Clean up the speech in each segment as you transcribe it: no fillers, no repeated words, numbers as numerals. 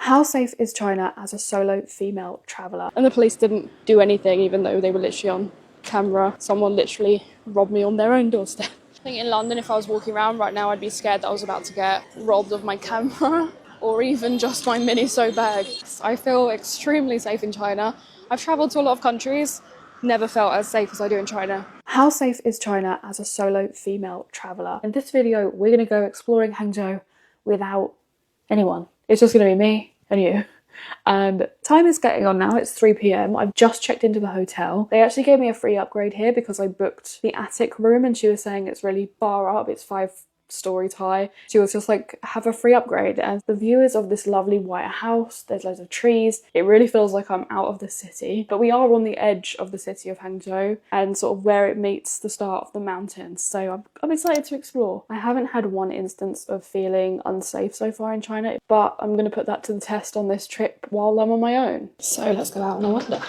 How safe is China as a solo female traveller? And the police didn't do anything, even though they were literally on camera. Someone literally robbed me on their own doorstep. I think in London, if I was walking around right now, I'd be scared that I was about to get robbed of my camera or even just my Miniso bag. I feel extremely safe in China. I've travelled to a lot of countries, never felt as safe as I do in China. How safe is China as a solo female traveller? In this video, we're going to go exploring Hangzhou without anyone. It's just going to be me and you. And time is getting on now, it's 3 p.m. I've just checked into the hotel. They actually gave me a free upgrade here because I booked the attic room and she was saying it's really bar up, it's 5 stories high. She was just like, have a free upgrade. And the view is of this lovely white house, there's loads of trees. It really feels like I'm out of the city, but we are on the edge of the city of Hangzhou and sort of where it meets the start of the mountains. So I'm excited to explore. I haven't had one instance of feeling unsafe so far in China, but I'm going to put that to the test on this trip while I'm on my own. So let's go out on a wander.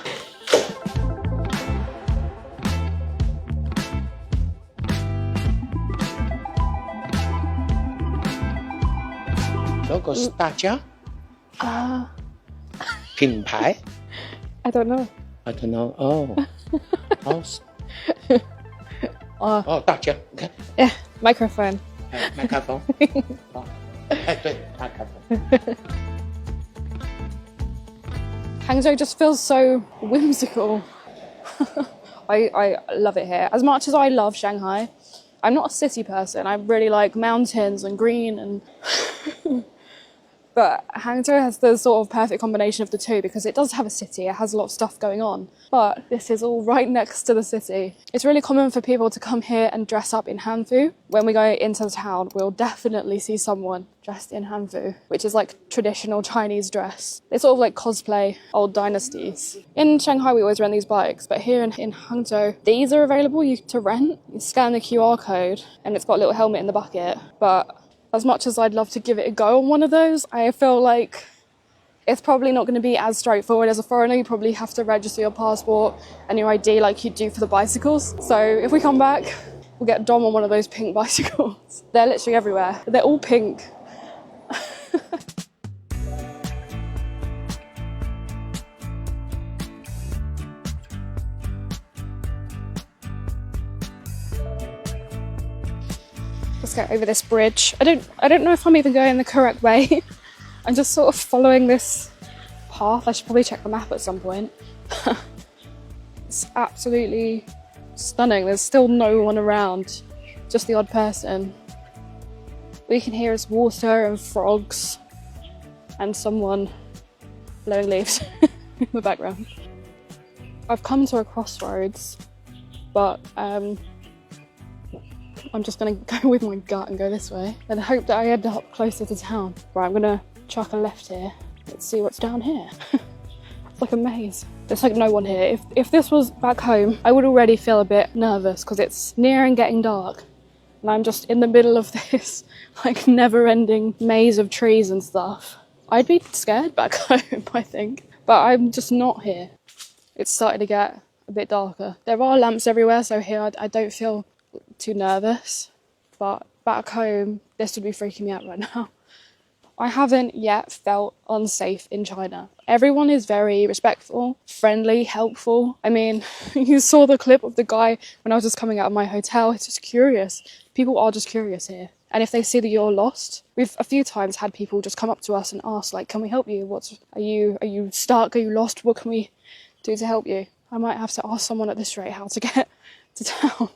Logo 是大家 品牌 I don't know. I don't know. Oh. Oh, 大家 你看 Yeah, microphone. 麦克风 对麦克风 Hangzhou just feels so whimsical. I love it here. As much as I love Shanghai, I'm not a city person. I really like mountains and green and but Hangzhou has the sort of perfect combination of the two because it does have a city, it has a lot of stuff going on, but this is all right next to the city. It's really common for people to come here and dress up in Hanfu. When we go into the town, we'll definitely see someone dressed in Hanfu, which is like traditional Chinese dress. They sort of like cosplay old dynasties. In Shanghai, we always rent these bikes, but here in Hangzhou, these are available to rent. You scan the QR code and it's got a little helmet in the bucket, but as much as I'd love to give it a go on one of those, I feel like it's probably not going to be as straightforward as a foreigner. You probably have to register your passport and your ID like you do for the bicycles. So if we come back, we'll get Dom on one of those pink bicycles. They're literally everywhere. They're all pink. Let's go over this bridge. I don't know if I'm even going the correct way. I'm just sort of following this path. I should probably check the map at some point. It's absolutely stunning. There's still no one around, just the odd person. All you can hear is water and frogs and someone blowing leaves in the background. I've come to a crossroads, but I'm just going to go with my gut and go this way and hope that I end up closer to town. Right, I'm going to chuck a left here. Let's see what's down here. It's like a maze. There's like no one here. If this was back home, I would already feel a bit nervous because it's near and getting dark. And I'm just in the middle of this like never-ending maze of trees and stuff. I'd be scared back home, I think. But I'm just not here. It's starting to get a bit darker. There are lamps everywhere, so here I don't feel too nervous, but back home this would be freaking me out right now. I haven't yet felt unsafe in China. Everyone is very respectful, friendly, helpful. I mean, you saw the clip of the guy when I was just coming out of my hotel. It's just curious. People are just curious here, and if they see that you're lost, we've a few times had people just come up to us and ask like, can we help you? Are you stuck? Are you lost? What can we do to help you? I might have to ask someone at this rate how to get to town.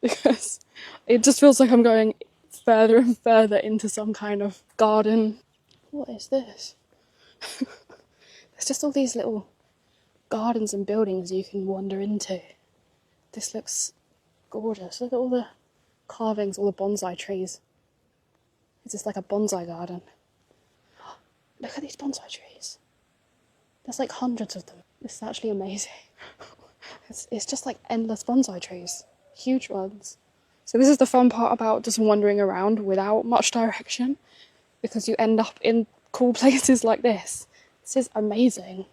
Because it just feels like I'm going further and further into some kind of garden. What is this? There's just all these little gardens and buildings you can wander into. This looks gorgeous. Look at all the carvings, all the bonsai trees. It's just like a bonsai garden. Look at these bonsai trees. There's like hundreds of them. This is actually amazing. It's just like endless bonsai trees. Huge ones. So this is the fun part about just wandering around without much direction, because you end up in cool places like this. This is amazing.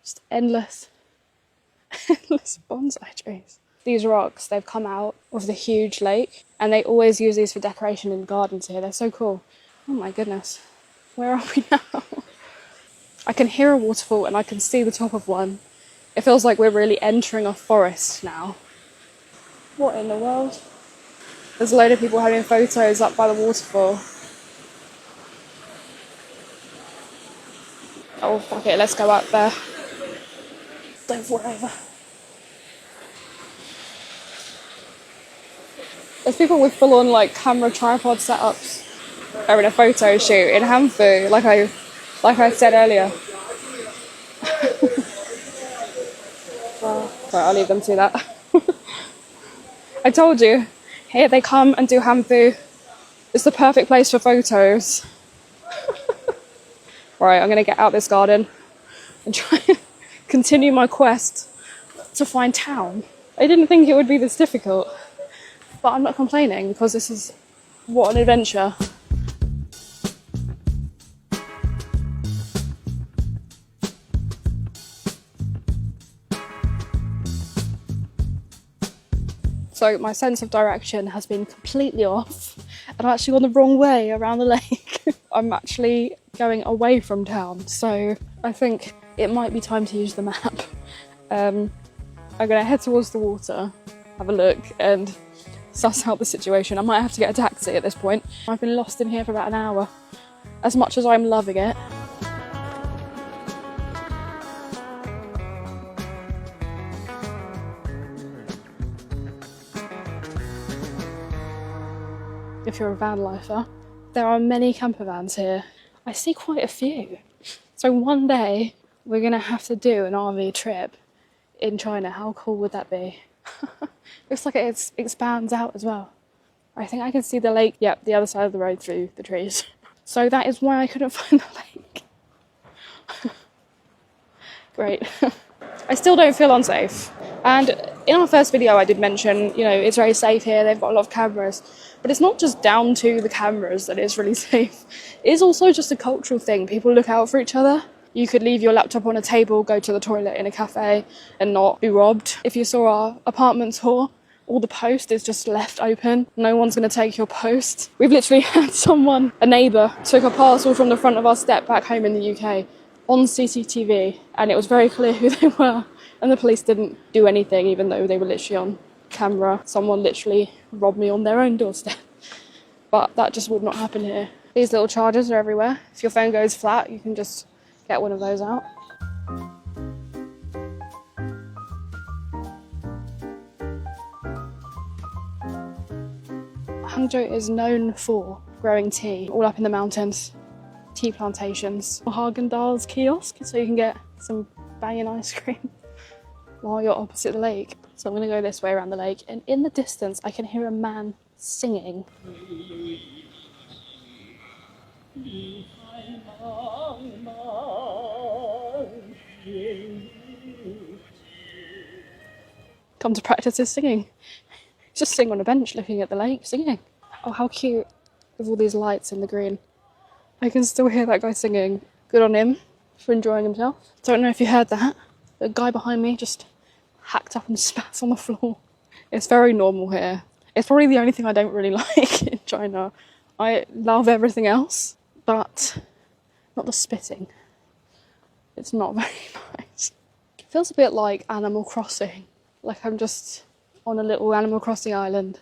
Just endless bonsai trees. These rocks, they've come out of the huge lake and they always use these for decoration in gardens here. They're so cool. Oh my goodness. Where are we now? I can hear a waterfall and I can see the top of one. It feels like we're really entering a forest now. What in the world? There's a load of people having photos up by the waterfall. Oh, fuck it, let's go up there. Don't fall over. There's people with full-on like camera tripod setups having a photo shoot in Hanfu, like I said earlier. Well, sorry, I'll leave them to that. I told you, here they come and do Hanfu. It's the perfect place for photos. Right, I'm gonna get out this garden and try and continue my quest to find town. I didn't think it would be this difficult, but I'm not complaining because this is what an adventure. So my sense of direction has been completely off and I'm actually gone the wrong way around the lake. I'm actually going away from town, so I think it might be time to use the map. I'm gonna head towards the water, have a look and suss out the situation. I might have to get a taxi at this point. I've been lost in here for about an hour. As much as I'm loving it, if you're a van lifer, there are many camper vans here. I see quite a few. So one day we're gonna have to do an RV trip in China. How cool would that be? Looks like it expands out as well. I think I can see the lake, yep, the other side of the road through the trees. So that is why I couldn't find the lake. Great. I still don't feel unsafe. And in our first video I did mention, you know, it's very safe here, they've got a lot of cameras. But it's not just down to the cameras that it's really safe. It is also just a cultural thing. People look out for each other. You could leave your laptop on a table, go to the toilet in a cafe and not be robbed. If you saw our apartment tour, all the post is just left open. No one's going to take your post. We've literally had someone, a neighbour, took a parcel from the front of our step back home in the UK on CCTV and it was very clear who they were. And the police didn't do anything even though they were literally on camera. Someone literally robbed me on their own doorstep. But that just would not happen here. These little chargers are everywhere. If your phone goes flat, you can just get one of those out. Hangzhou is known for growing tea all up in the mountains. Tea plantations. Haagen-Dazs kiosk, so you can get some banging ice cream while you're opposite the lake. So I'm going to go this way around the lake and in the distance I can hear a man singing. Come to practice his singing. Just sitting on a bench looking at the lake singing. Oh, how cute with all these lights in the green. I can still hear that guy singing. Good on him for enjoying himself. Don't know if you heard that. The guy behind me just hacked up and spat on the floor. It's very normal here. It's probably the only thing I don't really like in China. I love everything else, but not the spitting. It's not very nice. It feels a bit like Animal Crossing. Like I'm just on a little Animal Crossing island.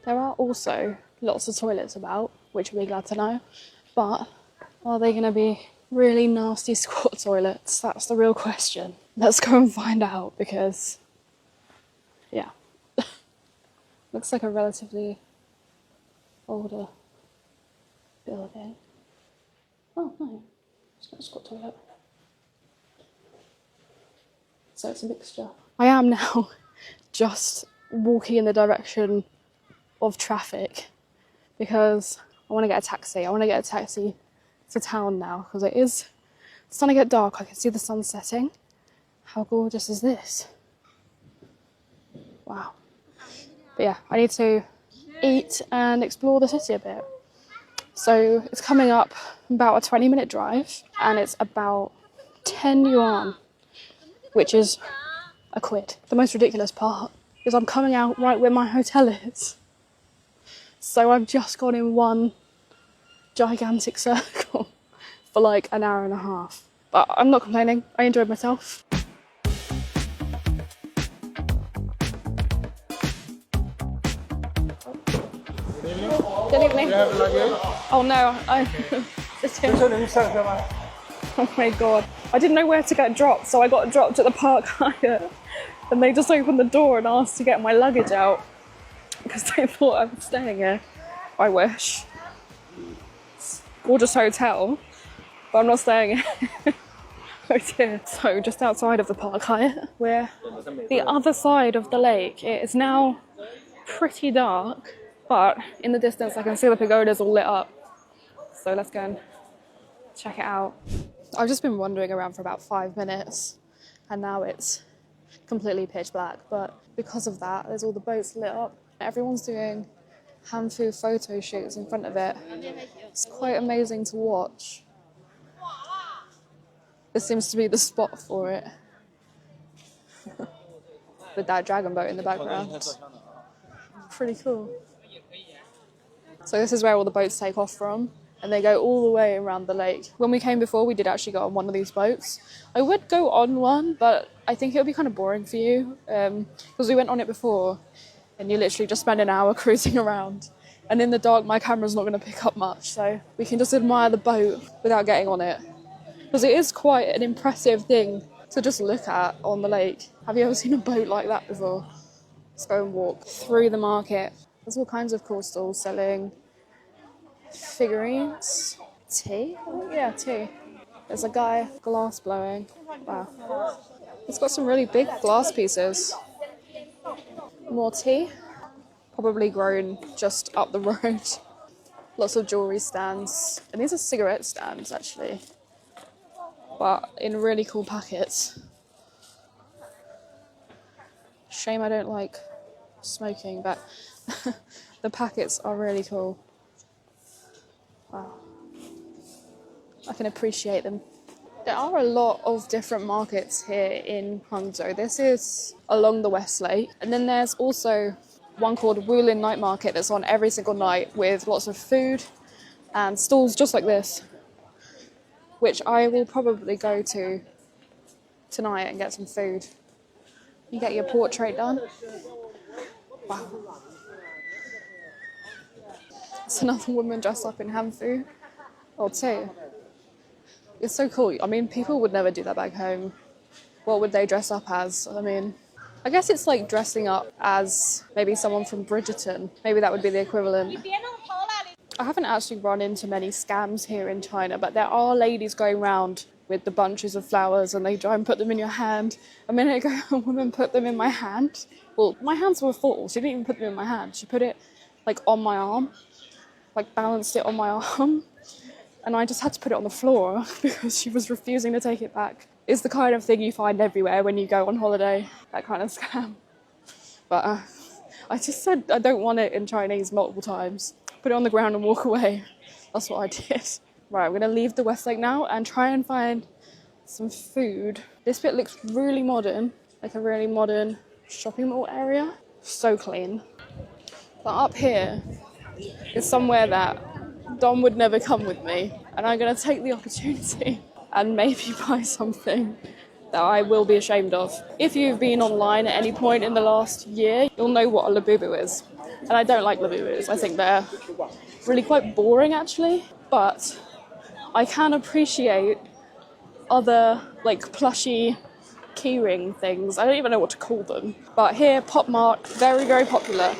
There are also lots of toilets about, which we'll be glad to know, but are they going to be really nasty squat toilets? That's the real question. Let's go and find out because, yeah. Looks like a relatively older building. Oh no, it's not a squat toilet. So it's a mixture. I am now just walking in the direction of traffic because I want to get a taxi. I want to get a taxi to town now because it's starting to get dark. I can see the sun setting. How gorgeous is this? Wow. But yeah, I need to eat and explore the city a bit. So it's coming up about a 20-minute drive and it's about 10 yuan, which is a quid. The most ridiculous part is I'm coming out right where my hotel is. So I've just gone in one gigantic circle for like an hour and a half. But I'm not complaining. I enjoyed myself. Good evening. Oh no, just him. Oh my god. I didn't know where to get dropped, so I got dropped at the park hire. And they just opened the door and asked to get my luggage out because they thought I was staying here. I wish. It's a gorgeous hotel, but I'm not staying here. Oh dear. So just outside of the park hire, we're the other side of the lake. It is now pretty dark, but in the distance I can see the pagodas all lit up. So let's go and check it out. I've just been wandering around for about 5 minutes and now it's completely pitch black, but because of that there's all the boats lit up. Everyone's doing hand-fu photo shoots in front of it. It's quite amazing to watch. This seems to be the spot for it. With that dragon boat in the background. Pretty cool. So this is where all the boats take off from, and they go all the way around the lake. When we came before, we did actually go on one of these boats. I would go on one, but I think it would be kind of boring for you, because we went on it before, and you literally just spend an hour cruising around. And in the dark, my camera's not going to pick up much, so we can just admire the boat without getting on it. Because it is quite an impressive thing to just look at on the lake. Have you ever seen a boat like that before? Let's go and walk through the market. There's all kinds of cool stalls selling figurines. Tea? Yeah, tea. There's a guy glass blowing. Wow. He's got some really big glass pieces. More tea. Probably grown just up the road. Lots of jewellery stands. And these are cigarette stands, actually. But in really cool packets. Shame I don't like smoking, but the packets are really cool. Wow. I can appreciate them. There are a lot of different markets here in Hangzhou. This is along the West Lake. And then there's also one called Wulin Night Market that's on every single night with lots of food and stalls just like this, which I will probably go to tonight and get some food. You get your portrait done. Wow. It's another woman dressed up in hanfu. Or two. It's so cool. I mean, people would never do that back home. What would they dress up as? I mean, I guess it's like dressing up as maybe someone from Bridgerton. Maybe that would be the equivalent. I haven't actually run into many scams here in China, but there are ladies going around with the bunches of flowers and they try and put them in your hand. A minute ago, a woman put them in my hand. Well, my hands were full. She didn't even put them in my hand. She put it like on my arm, like balanced it on my arm. And I just had to put it on the floor because she was refusing to take it back. It's the kind of thing you find everywhere when you go on holiday, that kind of scam. But I just said I don't want it in Chinese multiple times. Put it on the ground and walk away. That's what I did. Right, I'm going to leave the West Lake now and try and find some food. This bit looks really modern, like a really modern shopping mall area. So clean. But up here is somewhere that Dom would never come with me, and I'm going to take the opportunity and maybe buy something that I will be ashamed of. If you've been online at any point in the last year, you'll know what a labubu is. And I don't like labubus. I think they're really quite boring, actually. But I can appreciate other, like, plushy keyring things. I don't even know what to call them. But here, Pop Mart, very, very popular.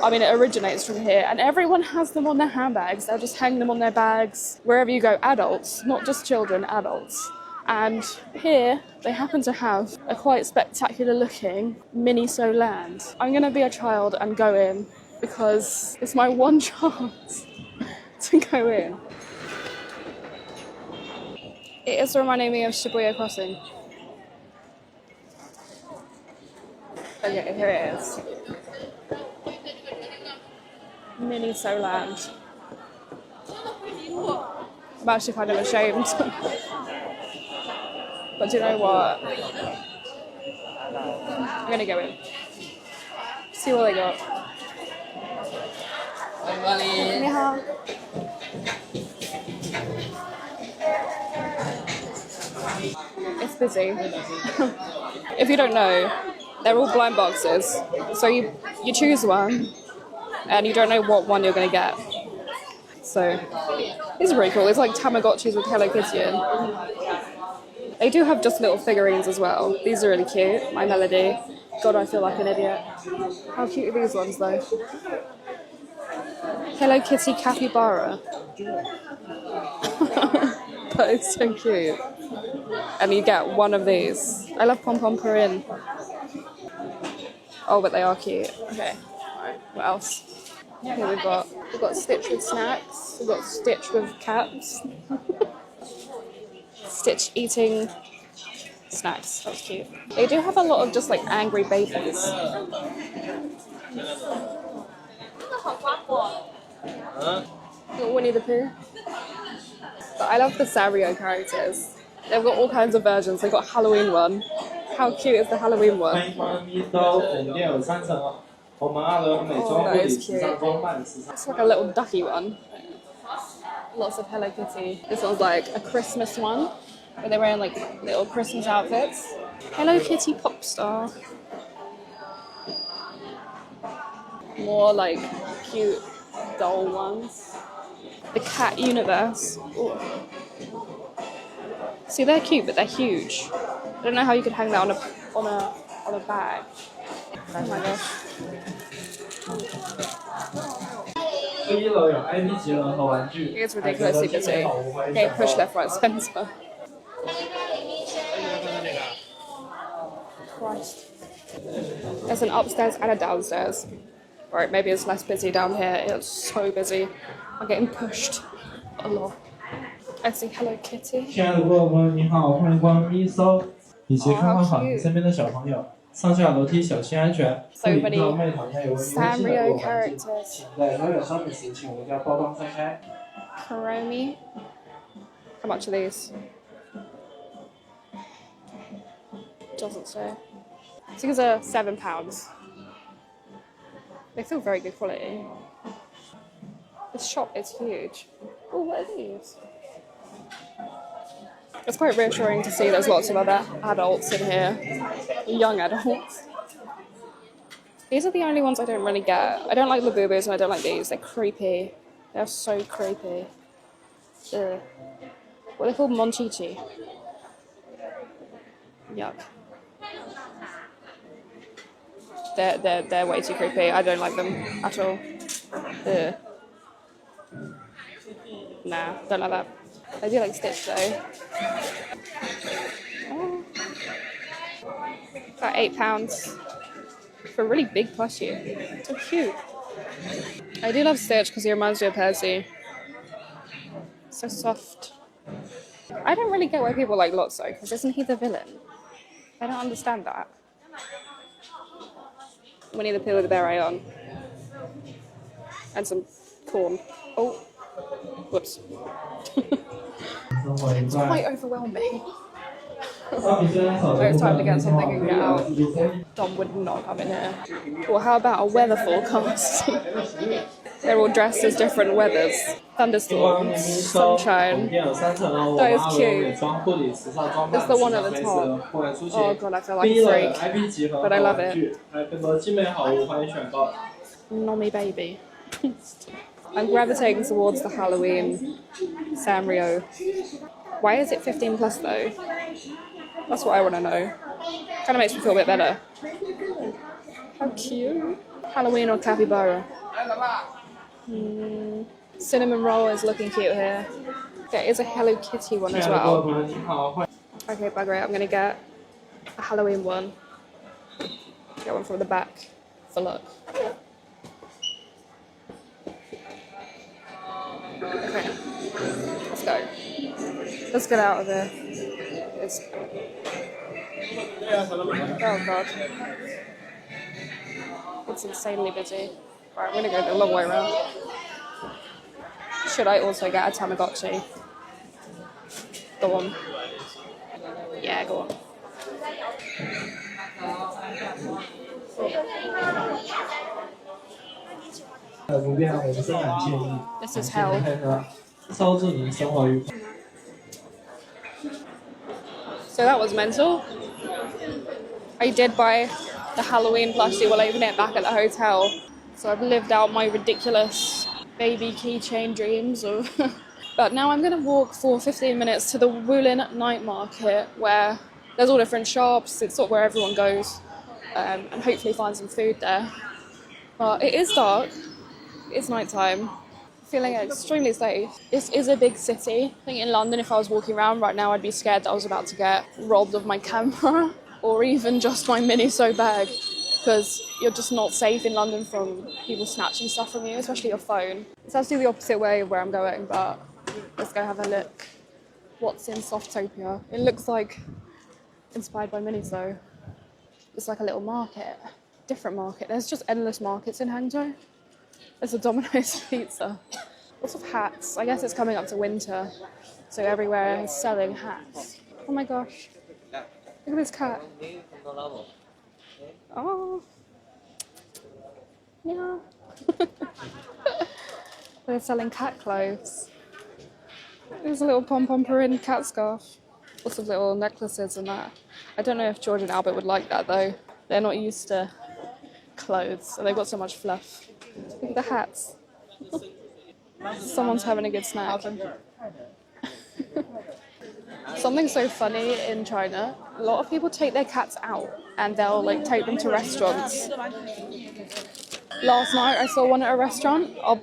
I mean, it originates from here, and everyone has them on their handbags. They'll just hang them on their bags wherever you go. Adults, not just children, adults. And here they happen to have a quite spectacular looking mini Soland. I'm going to be a child and go in because it's my one chance to go in. It is reminding me of Shibuya Crossing. Okay, here it is. Mini Soland. I'm actually kind of ashamed. But do you know what? I'm gonna go in. See what they got. It's busy. If you don't know, they're all blind boxes. So you choose one, and you don't know what one you're going to get. So these are really cool. It's like Tamagotchis with Hello Kitty in. They do have just little figurines as well. These are really cute. My Melody. God, I feel like an idiot. How cute are these ones though? Hello Kitty Capybara. That is so cute. And you get one of these. I love Pom Pom Purin. Oh, but they are cute. Okay. Alright, what else? Here we've got Stitch with snacks. We've got Stitch with cats. Stitch eating snacks. That's cute. They do have a lot of just like angry babies. Got Winnie the Pooh. But I love the Sanrio characters. They've got all kinds of versions. They've got a Halloween one. How cute is the Halloween one? Oh, that is cute. It's like a little ducky one. Lots of Hello Kitty. This one's like a Christmas one, where they're wearing like little Christmas outfits. Hello Kitty pop star. More like cute doll ones. The cat universe. Ooh. See, they're cute, but they're huge. I don't know how you could hang that on a bag. Oh my gosh. It's ridiculously busy. Okay, push left, right, centre. Christ. There's an upstairs and a downstairs. Right, maybe it's less busy down here. It's so busy. I'm getting pushed a lot. I see Hello Kitty. 亲爱的朋友们，你好，欢迎光临一搜，以及看好你身边的小朋友。上下楼梯小心安全。So many 妹讨厌有温馨的 Sanrio 过环境。 characters. 请在挑选商品时，请勿将包装拆开。 Kuromi. How much are these? Doesn't say. These are £7. They feel very good quality. This shop is huge. Oh, what are these? It's quite reassuring to see there's lots of other adults in here. Young adults. These are the only ones I don't really get. I don't like the Boo-Boos and I don't like these. They're creepy. They're so creepy. Ugh. What are they called? Monchichi. Yuck. They're way too creepy. I don't like them at all. Ugh. Nah, don't like that. I do like Stitch though. Oh. About £8 for a really big plushie. So cute. I do love Stitch because he reminds me of Percy. So soft. I don't really get why people like Lotso because isn't he the villain? I don't understand that. Winnie the Pooh with a beret on. And some corn. Oh. Whoops. It's quite overwhelming. It's time to get something and get out. Dom would not come in here. Well, how about a weather forecast? They're all dressed as different weathers. Thunderstorms, sunshine. That is cute. It's the one at the top. Oh god, I feel like a freak. But I love it. Nommy baby. I'm gravitating towards the Halloween Sanrio. Why is it 15 plus though? That's what I want to know. Kind of makes me feel a bit better. How cute. Halloween or capybara? Cinnamon roll is looking cute here. There is a Hello Kitty one as well. Okay, bugger it. I'm going to get a Halloween one. Get one from the back for luck. Okay, let's go. Let's get out of here. Oh god. It's insanely busy. Right, I'm gonna go the long way around. Should I also get a Tamagotchi? Go on. Yeah, go on. This is hell. So that was mental. I did buy the Halloween plushie while leaving it back at the hotel. So I've lived out my ridiculous baby keychain dreams of... But now I'm going to walk for 15 minutes to the Woollin night market where there's all different shops. It's sort of where everyone goes, and hopefully find some food there. But it is dark. It's nighttime. Feeling extremely safe. This is a big city. I think in London, if I was walking around right now, I'd be scared that I was about to get robbed of my camera or even just my Miniso bag, because you're just not safe in London from people snatching stuff from you, especially your phone. It's actually the opposite way of where I'm going, but let's go have a look. What's in Softopia? It looks like inspired by Miniso. It's like a little market, different market. There's just endless markets in Hangzhou. There's a Domino's pizza. Lots of hats. I guess it's coming up to winter, so everywhere is selling hats. Oh my gosh. Look at this cat. Oh. Yeah. They're selling cat clothes. There's a little pom-pom-purin cat scarf. Lots of little necklaces and that. I don't know if George and Albert would like that though. They're not used to clothes, so they've got so much fluff. Look at the hats. Someone's having a good snack. Something so funny in China, a lot of people take their cats out and they'll like take them to restaurants. Last night I saw one at a restaurant. I'll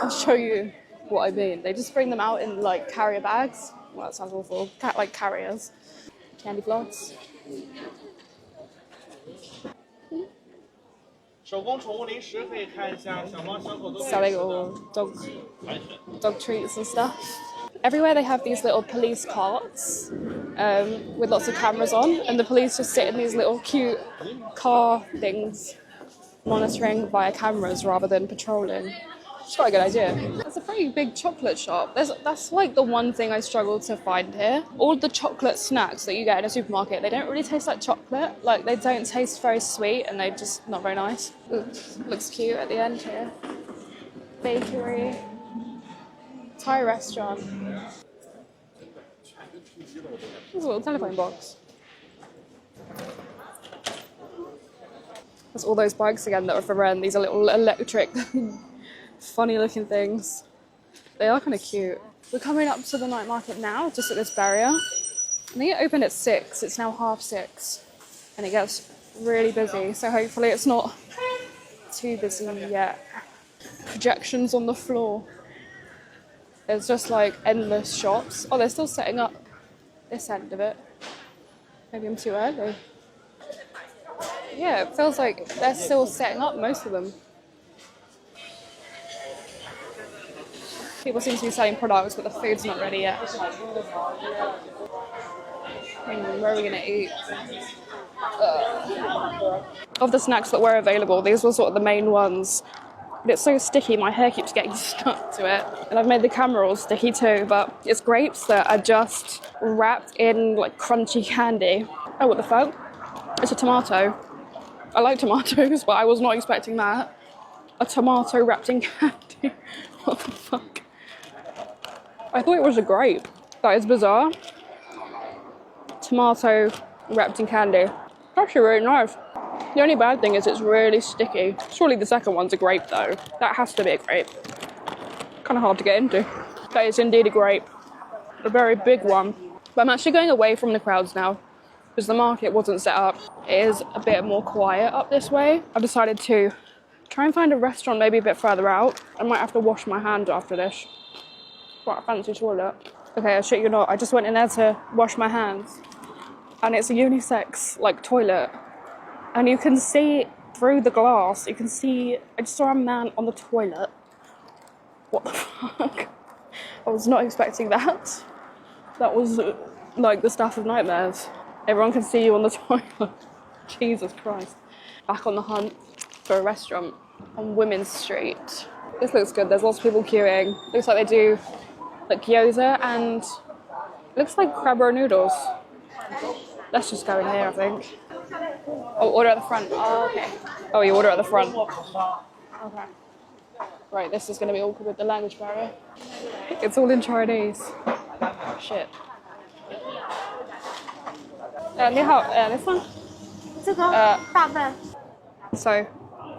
show you what I mean. They just bring them out in like carrier bags. Well, that sounds awful. Like carriers. Candy floss. Selling all dog treats and stuff. Everywhere they have these little police carts with lots of cameras on, and the police just sit in these little cute car things, monitoring via cameras rather than patrolling. It's quite a good idea. It's a pretty big chocolate shop. That's like the one thing I struggle to find here. All the chocolate snacks that you get in a supermarket, they don't really taste like chocolate. Like, they don't taste very sweet and they're just not very nice. Looks cute at the end here. Bakery. Thai restaurant. There's a little telephone box. There's all those bikes again that are for rent. These are little electric funny looking things. They are kind of cute. We're coming up to the night market now, just at this barrier. I think it opened at 6, it's now 6:30, and it gets really busy, so hopefully it's not too busy yet. Projections on the floor. There's just like endless shops. Oh, they're still setting up this end of it. Maybe I'm too early. Yeah, it feels like they're still setting up, most of them. People seem to be selling products, but the food's not ready yet. Where are we gonna eat? Of the snacks that were available, these were sort of the main ones. But it's so sticky, my hair keeps getting stuck to it. And I've made the camera all sticky too, but it's grapes that are just wrapped in like crunchy candy. Oh, what the fuck? It's a tomato. I like tomatoes, but I was not expecting that. A tomato wrapped in candy. What the fuck? I thought it was a grape. That is bizarre. Tomato wrapped in candy. Actually really nice. The only bad thing is it's really sticky. Surely the second one's a grape though. That has to be a grape. Kind of hard to get into. That is indeed a grape. A very big one. But I'm actually going away from the crowds now, because the market wasn't set up. It is a bit more quiet up this way. I've decided to try and find a restaurant maybe a bit further out. I might have to wash my hands after this. Quite a fancy toilet. Okay, I shit you not, I just went in there to wash my hands, and it's a unisex like toilet, and you can see through the glass, you can see, I just saw a man on the toilet. What the fuck? I was not expecting that. That was like the stuff of nightmares. Everyone can see you on the toilet. Jesus Christ. Back on the hunt for a restaurant on Women's Street. This looks good, there's lots of people queuing. Looks like they do like gyoza and looks like crab roll noodles. Let's just go in here, I think. Oh, order at the front. Oh, okay. Oh, you order at the front. Okay. Right, this is going to be awkward with the language barrier. It's all in Chinese. Shit. 你好, this one? 这个大份。 So,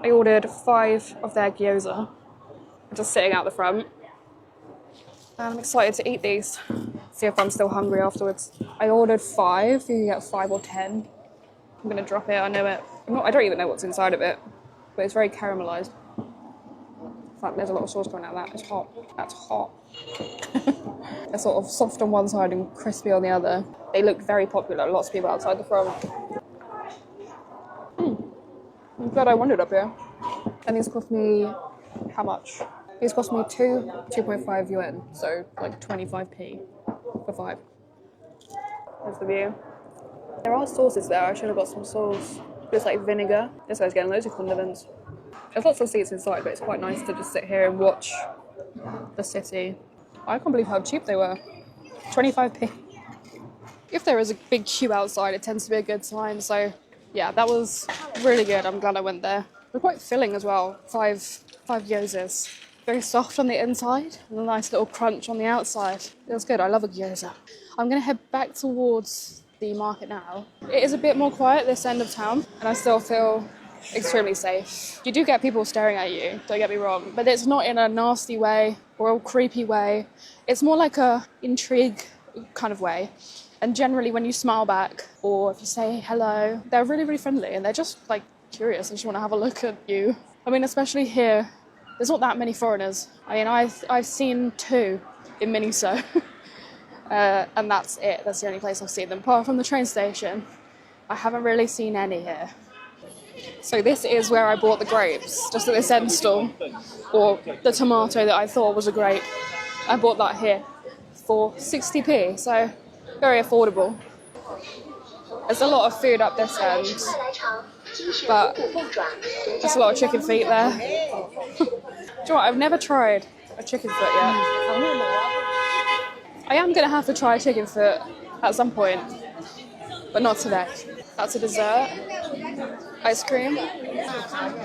I ordered 5 of their gyoza, just sitting out the front. And I'm excited to eat these, see if I'm still hungry afterwards. I ordered 5, you can get 5 or 10. I'm gonna drop it, I know it. I don't even know what's inside of it, but it's very caramelised. In fact, there's a lot of sauce coming out of that, it's hot. That's hot. They're sort of soft on one side and crispy on the other. They look very popular, lots of people outside the front. I'm glad I wandered up here. And these cost me, how much? These cost me 2.5 yuan, so like 25p for 5. There's the view. There are sauces there, I should have got some sauce. It's like vinegar. This guy's getting loads of condiments. There's lots of seats inside, but it's quite nice to just sit here and watch the city. I can't believe how cheap they were. 25p. If there is a big queue outside, it tends to be a good sign, so yeah, that was really good. I'm glad I went there. They're quite filling as well. 5 gyozas. Very soft on the inside and a nice little crunch on the outside. Feels good. I love a gyoza. I'm going to head back towards the market now. It is a bit more quiet this end of town and I still feel extremely safe. You do get people staring at you, don't get me wrong, but it's not in a nasty way or a creepy way. It's more like a intrigue kind of way. And generally when you smile back or if you say hello, they're really, really friendly and they're just like curious and just want to have a look at you. I mean, especially here, there's not that many foreigners. I mean, I've seen 2 in Miniso. And that's it. That's the only place I've seen them. Apart from the train station, I haven't really seen any here. So this is where I bought the grapes, just at this end stall, or the tomato that I thought was a grape. I bought that here for 60p, so very affordable. There's a lot of food up this end, but there's a lot of chicken feet there. Do you know what? I've never tried a chicken foot yet. I am going to have to try a chicken foot at some point, but not today. That's a dessert. Ice cream.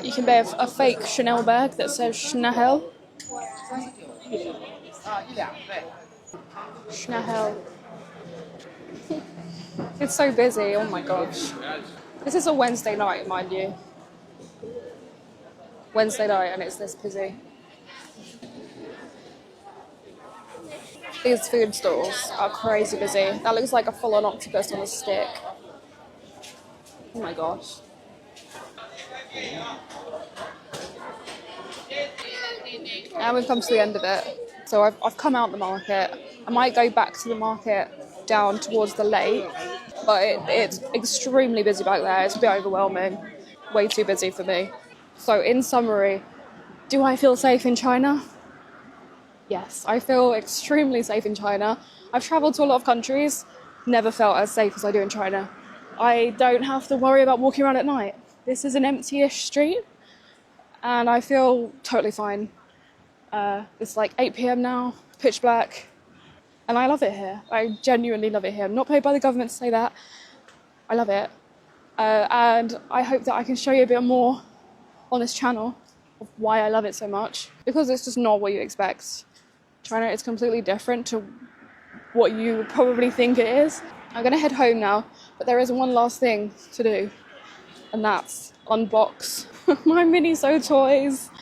You can buy a fake Chanel bag that says Schnahel. Schnahel. It's so busy, oh my gosh. This is a Wednesday night, mind you. Wednesday night and it's this busy. These food stalls are crazy busy. That looks like a full-on octopus on a stick. Oh my gosh. And we've come to the end of it. So I've come out the market. I might go back to the market down towards the lake, but it's extremely busy back there. It's a bit overwhelming. Way too busy for me. So in summary, do I feel safe in China? Yes, I feel extremely safe in China. I've travelled to a lot of countries, never felt as safe as I do in China. I don't have to worry about walking around at night. This is an empty-ish street, and I feel totally fine. It's like 8 p.m. now, pitch black, and I love it here. I genuinely love it here. I'm not paid by the government to say that. I love it. And I hope that I can show you a bit more on this channel of why I love it so much, because it's just not what you expect. China is completely different to what you would probably think it is. I'm gonna head home now, but there is one last thing to do, and that's unbox my Miniso toys.